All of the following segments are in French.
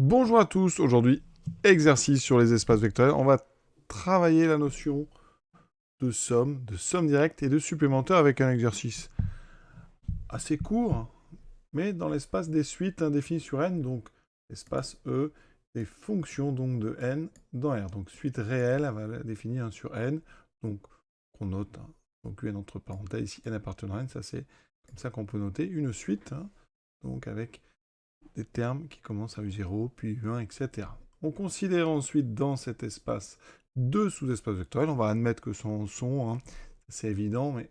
Bonjour à tous, aujourd'hui exercice sur les espaces vectoriels. On va travailler la notion de somme directe et de supplémentaire avec un exercice assez court, mais dans l'espace des suites indéfinies sur n, donc l'espace E, des fonctions donc de n dans R. Donc suite réelle, elle va la définir sur n, donc qu'on note, donc un entre parenthèses, ici n appartenant à n, ça c'est comme ça qu'on peut noter une suite, donc avec des termes qui commencent à U0, puis U1, etc. On considère ensuite dans cet espace deux sous-espaces vectoriels. On va admettre que ce sont, c'est évident, mais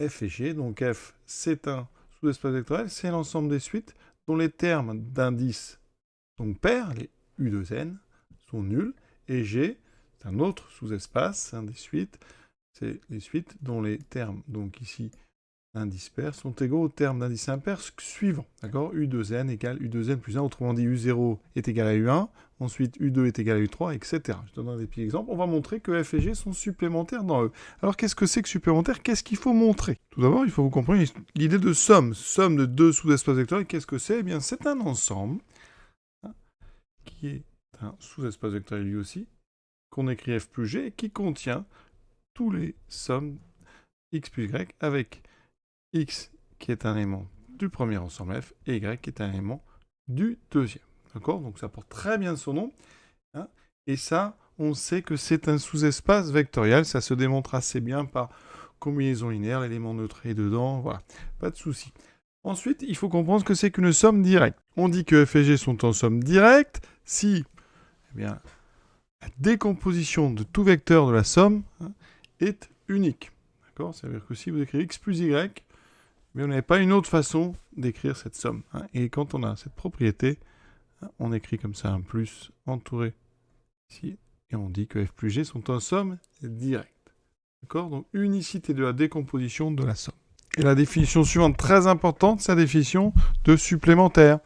f et g. Donc f, c'est un sous-espace vectoriel, c'est l'ensemble des suites dont les termes d'indices sont pairs, les U de n, sont nuls, et g, c'est un autre sous-espace des suites, c'est les suites dont les termes, donc ici, indices pairs sont égaux au terme d'indice impair suivant. D'accord, U2n égale U2n plus 1. Autrement dit, U0 est égal à U1. Ensuite, U2 est égal à U3, etc. Je donne des petits exemples. On va montrer que F et G sont supplémentaires dans E. Alors, qu'est-ce que c'est que supplémentaire? Qu'est-ce qu'il faut montrer? Tout d'abord, il faut que vous compreniez l'idée de somme. Somme de deux sous-espaces vectoriels. Qu'est-ce que c'est? Eh bien, c'est un ensemble qui est un sous-espace vectoriel lui aussi, qu'on écrit F plus G, et qui contient tous les sommes X plus Y avec X qui est un élément du premier ensemble F et Y qui est un élément du deuxième. D'accord? Donc ça porte très bien son nom. Et ça, on sait que c'est un sous-espace vectoriel. Ça se démontre assez bien par combinaison linéaire. L'élément neutre est dedans. Voilà. Pas de souci. Ensuite, il faut comprendre ce que c'est qu'une somme directe. On dit que F et G sont en somme directe si la décomposition de tout vecteur de la somme est unique. D'accord? Ça veut dire que si vous écrivez X plus Y, mais on n'avait pas une autre façon d'écrire cette somme. Et quand on a cette propriété, on écrit comme ça un plus entouré ici, et on dit que F plus G sont en somme directe. D'accord? Donc unicité de la décomposition de la somme. Et la définition suivante, très importante, c'est la définition de supplémentaire.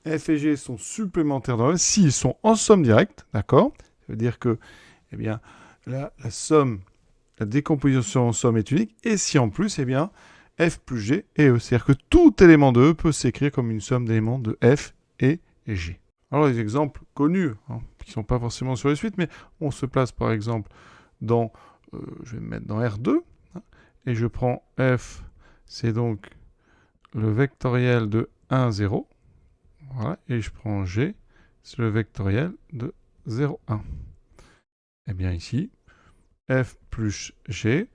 F et G sont supplémentaires dans le s'ils sont en somme directe, d'accord? Ça veut dire que, eh bien, la somme, la décomposition en somme est unique, et si en plus, eh bien, F plus G et E. C'est-à-dire que tout élément de E peut s'écrire comme une somme d'éléments de F et G. Alors, les exemples connus, qui ne sont pas forcément sur les suites, mais on se place par exemple dans, je vais me mettre dans R2, et je prends F, c'est donc le vectoriel de 1, 0, voilà, et je prends G, c'est le vectoriel de 0, 1. Et bien ici, F plus G,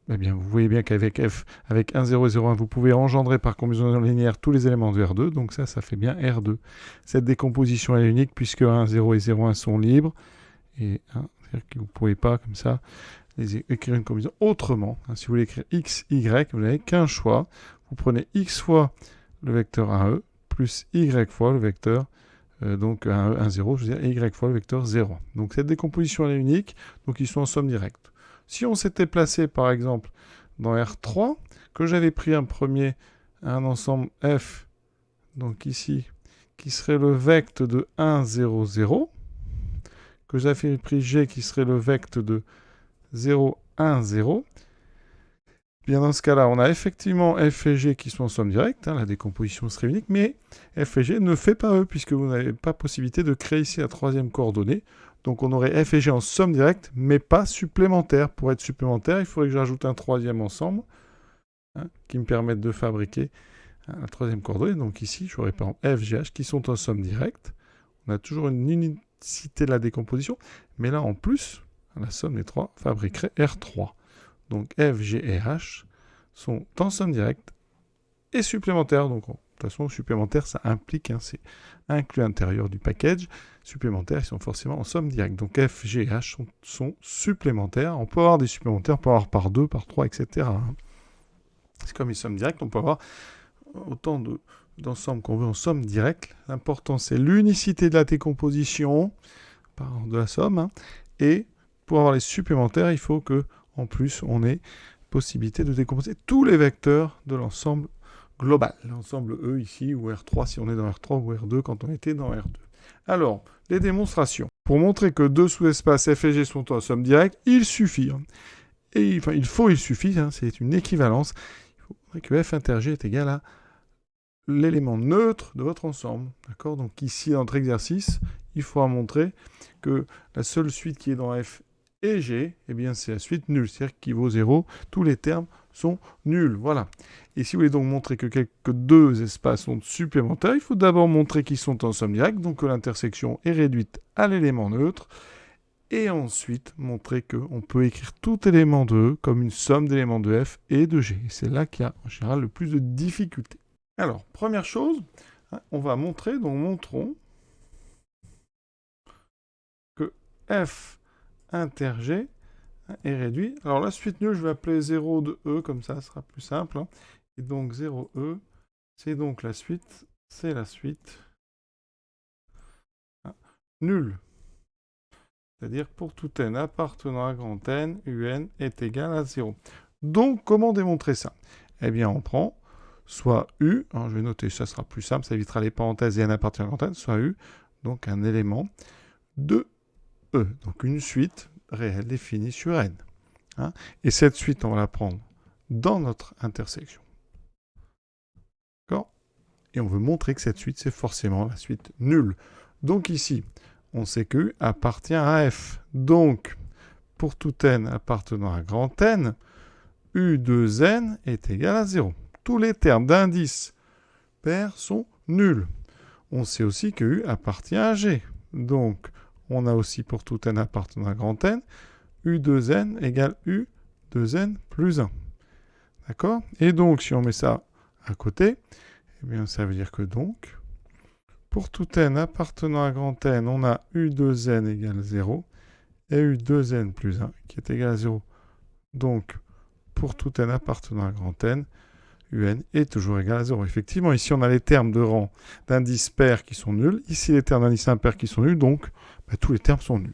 eh bien, vous voyez bien qu'avec F, avec 1, 0 et 0, 1, vous pouvez engendrer par combinaison linéaire tous les éléments de R2. Donc ça fait bien R2. Cette décomposition est unique puisque 1, 0 et 0, 1 sont libres. Et c'est-à-dire que vous ne pouvez pas, comme ça, écrire une combinaison autrement. Si vous voulez écrire X, Y, vous n'avez qu'un choix. Vous prenez X fois le vecteur 1E plus Y fois le vecteur donc 1, 0, je veux dire, et Y fois le vecteur 0. Donc cette décomposition elle est unique, donc ils sont en somme directe. Si on s'était placé par exemple dans R3, que j'avais pris un ensemble F, donc ici, qui serait le vecte de 1, 0, 0, que j'avais pris G qui serait le vecte de 0, 1, 0, bien dans ce cas-là, on a effectivement F et G qui sont en somme directe, la décomposition serait unique, mais F et G ne fait pas E, puisque vous n'avez pas possibilité de créer ici la troisième coordonnée. Donc on aurait F et G en somme directe, mais pas supplémentaire. Pour être supplémentaire, il faudrait que j'ajoute un troisième ensemble, qui me permette de fabriquer la troisième coordonnée. Donc ici, j'aurais par exemple F, G, H qui sont en somme directe. On a toujours une unicité de la décomposition, mais là en plus, la somme des trois fabriquerait R3. Donc F, G et H sont en somme directe et supplémentaires. Donc de toute façon, supplémentaire, ça implique, c'est inclus à l'intérieur du package. Supplémentaires, ils sont forcément en somme directe. Donc F, G et H sont supplémentaires. On peut avoir des supplémentaires, on peut avoir par 2, par 3, etc. C'est comme une somme directe, on peut avoir autant d'ensembles qu'on veut en somme directe. L'important, c'est l'unicité de la décomposition de la somme. Et pour avoir les supplémentaires, il faut que en plus, on ait possibilité de décomposer tous les vecteurs de l'ensemble global. L'ensemble E ici, ou R3 si on est dans R3, ou R2 quand on était dans R2. Alors, les démonstrations. Pour montrer que deux sous-espaces F et G sont en somme directe, il suffit. Il suffit, c'est une équivalence. Il faudrait que F inter G est égal à l'élément neutre de votre ensemble. D'accord? Donc ici, dans notre exercice, il faudra montrer que la seule suite qui est dans F et G, eh bien, c'est la suite nulle, c'est-à-dire qui vaut 0. Tous les termes sont nuls. Voilà. Et si vous voulez donc montrer que deux espaces sont supplémentaires, il faut d'abord montrer qu'ils sont en somme directe, donc que l'intersection est réduite à l'élément neutre, et ensuite montrer qu'on peut écrire tout élément de E comme une somme d'éléments de F et de G. Et c'est là qu'il y a en général le plus de difficultés. Alors, première chose, on va montrer, donc montrons que F inter G est réduit. Alors la suite nulle, je vais appeler 0 de E, comme ça sera plus simple. Et donc 0E, c'est donc la suite, c'est la suite nulle. C'est-à-dire pour tout n appartenant à grand N, UN est égal à 0. Donc comment démontrer ça? Eh bien on prend soit U, je vais noter, ça sera plus simple, ça évitera les parenthèses et n appartenant à grand N, soit U, donc un élément de E, donc une suite réelle définie sur N. Et cette suite, on va la prendre dans notre intersection. D'accord? Et on veut montrer que cette suite, c'est forcément la suite nulle. Donc ici, on sait que U appartient à F. Donc, pour tout n appartenant à grand N, U de n est égal à 0. Tous les termes d'indice pair sont nuls. On sait aussi que U appartient à G. Donc, on a aussi pour tout n appartenant à grand N, U de n égale U de n plus 1. D'accord? Et donc, si on met ça à côté, eh bien, ça veut dire que donc, pour tout n appartenant à grand N, on a U de n égale 0 et U de n plus 1 qui est égal à 0. Donc, pour tout n appartenant à grand N, UN est toujours égal à 0. Effectivement, ici, on a les termes de rang d'indices pairs qui sont nuls. Ici, les termes d'indices impairs qui sont nuls. Donc, tous les termes sont nuls.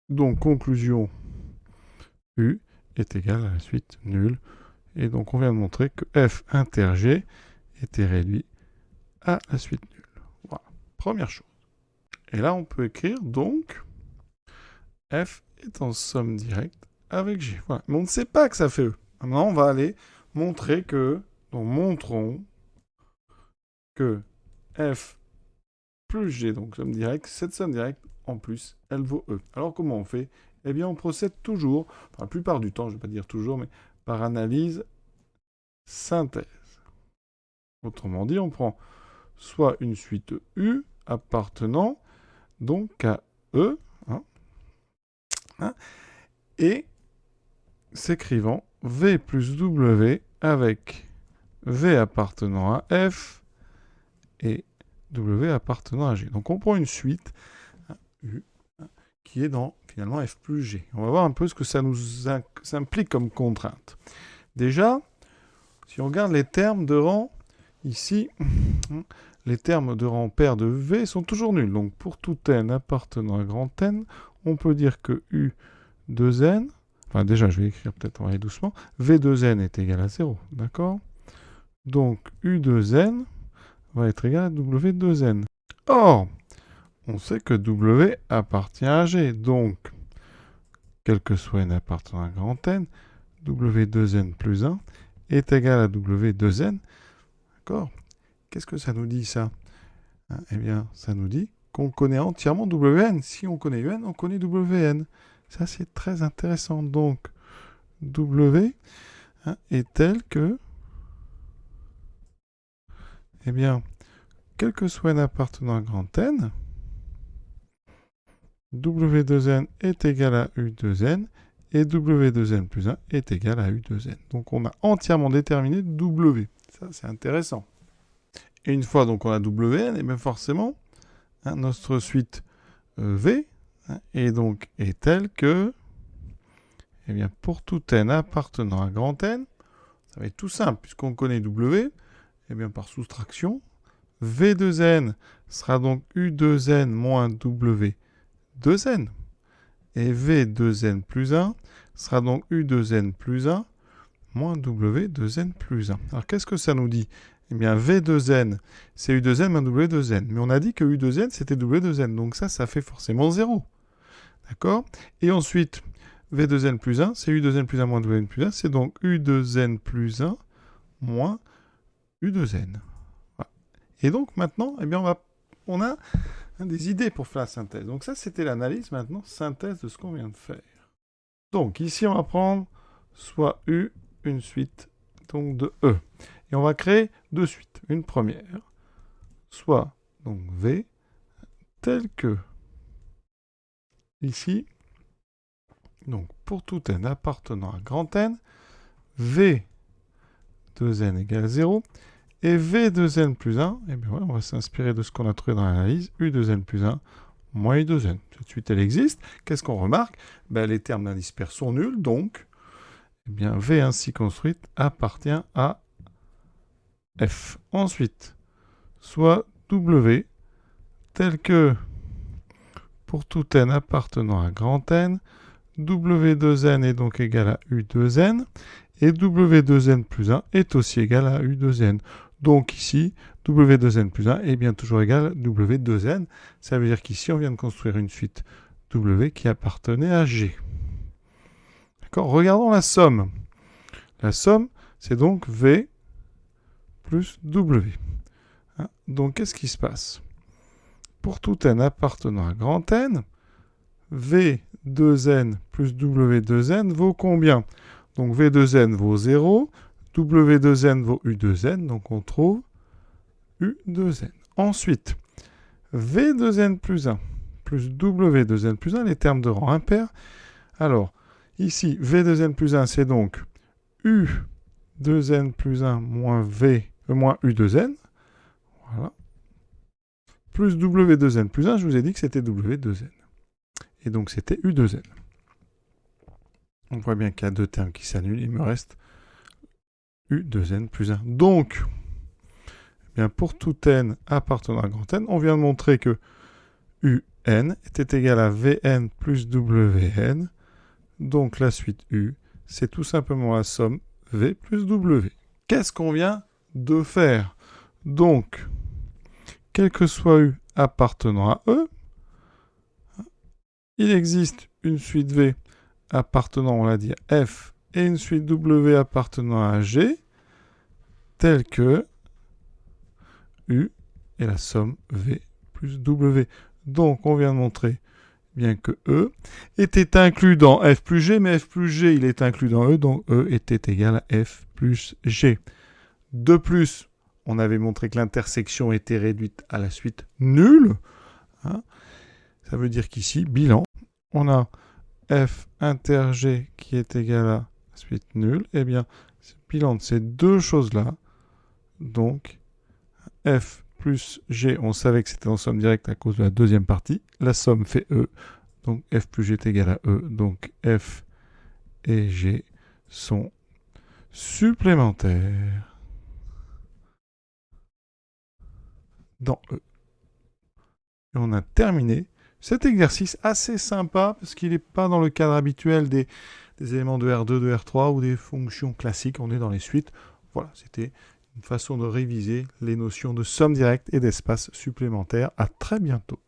Donc, conclusion, U est égal à la suite nulle. Et donc, on vient de montrer que F inter G était réduit à la suite nulle. Voilà, première chose. Et là, on peut écrire, donc, F est en somme directe avec G. Voilà. Mais on ne sait pas que ça fait E. Maintenant, on va aller montrer que... Donc, montrons que F plus G, donc somme directe, cette somme directe, en plus, elle vaut E. Alors, comment on fait? Eh bien, on procède toujours, enfin, la plupart du temps, je ne vais pas dire toujours, mais par analyse synthèse. Autrement dit, on prend soit une suite U appartenant donc à E, et s'écrivant V plus W avec V appartenant à F et W appartenant à G. Donc on prend une suite U qui est dans finalement F plus G. On va voir un peu ce que ça nous implique comme contrainte. Déjà, si on regarde les termes de rang, ici, les termes de rang pair de V sont toujours nuls. Donc pour tout n appartenant à grand N, on peut dire que U de n, enfin déjà je vais écrire peut-être, on va aller doucement, V de n est égal à 0, d'accord? Donc U de n va être égal à W de n. Or, on sait que W appartient à G, donc, quel que soit n appartenant à grand N, W de n plus 1 est égal à W de n. D'accord? Qu'est-ce que ça nous dit, ça? Eh bien, ça nous dit qu'on connaît entièrement Wn. Si on connaît Un, on connaît Wn. Ça, c'est très intéressant. Donc, W est tel que... Eh bien, quel que soit n appartenant à grand N, W de n est égal à U de n, et W de n plus 1 est égal à U de n. Donc, on a entièrement déterminé W. Ça, c'est intéressant. Et une fois donc on a Wn, et bien forcément, notre suite V est donc est telle que, eh bien, pour tout n appartenant à grand N, ça va être tout simple, puisqu'on connaît W, eh bien, par soustraction, V de n sera donc U de n moins W de n. Et V de n plus 1 sera donc U de n plus 1 moins W de n plus 1. Alors, qu'est-ce que ça nous dit? Eh bien, V de n, c'est U de n moins W de n. Mais on a dit que U de n, c'était W de n. Donc ça fait forcément 0. D'accord? Et ensuite, V de n plus 1, c'est U de n plus 1 moins W de n plus 1. C'est donc U de n plus 1 moins U de n. Voilà. Et donc maintenant, eh bien, on a des idées pour faire la synthèse. Donc ça, c'était l'analyse. Maintenant, synthèse de ce qu'on vient de faire. Donc ici, on va prendre soit U, une suite donc de E. Et on va créer deux suites. Une première, soit donc V, telle que ici, donc pour tout n appartenant à grand N, V 2n égale 0, et V 2n plus 1, eh bien ouais, on va s'inspirer de ce qu'on a trouvé dans l'analyse, U 2n plus 1 moins U 2n. Cette suite, elle existe. Qu'est-ce qu'on remarque? Les termes d'indice pair sont nuls, donc eh bien, V ainsi construite appartient à F. Ensuite, soit W, tel que pour tout n appartenant à grand N, W2n est donc égal à U2n, et W2n plus 1 est aussi égal à U2n. Donc ici, W2n plus 1 est bien toujours égal à W2n. Ça veut dire qu'ici, on vient de construire une suite W qui appartenait à G. D'accord? Regardons la somme. La somme, c'est donc V plus W. Donc, qu'est-ce qui se passe? Pour tout n appartenant à grand N, V2n plus W2n vaut combien? Donc V2n vaut 0, W2n vaut U2n, donc on trouve U2n. Ensuite, V2n plus 1 plus W2n plus 1, les termes de rang impair. Alors, ici, V2n plus 1, c'est donc U2n plus 1 moins U2n. Voilà. Plus W2n plus 1, je vous ai dit que c'était W2n. Et donc, c'était U2n. On voit bien qu'il y a deux termes qui s'annulent. Il me reste U2n plus 1. Donc, eh bien, pour tout n appartenant à grand N, on vient de montrer que UN était égal à Vn plus Wn. Donc, la suite U, c'est tout simplement la somme V plus W. Qu'est-ce qu'on vient de faire? Donc, quel que soit U appartenant à E, il existe une suite V appartenant, on l'a dit, à F et une suite W appartenant à G, telle que U est la somme V plus W. Donc, on vient de montrer bien que E était inclus dans F plus G, mais F plus G, il est inclus dans E, donc E était égal à F plus G. De plus, on avait montré que l'intersection était réduite à la suite nulle. Ça veut dire qu'ici, bilan, on a F inter G qui est égal à suite nulle. Eh bien, bilan de ces deux choses-là, donc F plus G, on savait que c'était en somme directe à cause de la deuxième partie. La somme fait E, donc F plus G est égal à E. Donc F et G sont supplémentaires dans E. Et on a terminé cet exercice assez sympa, parce qu'il n'est pas dans le cadre habituel des éléments de R2, de R3 ou des fonctions classiques. On est dans les suites. Voilà, c'était une façon de réviser les notions de somme directe et d'espace supplémentaire. À très bientôt.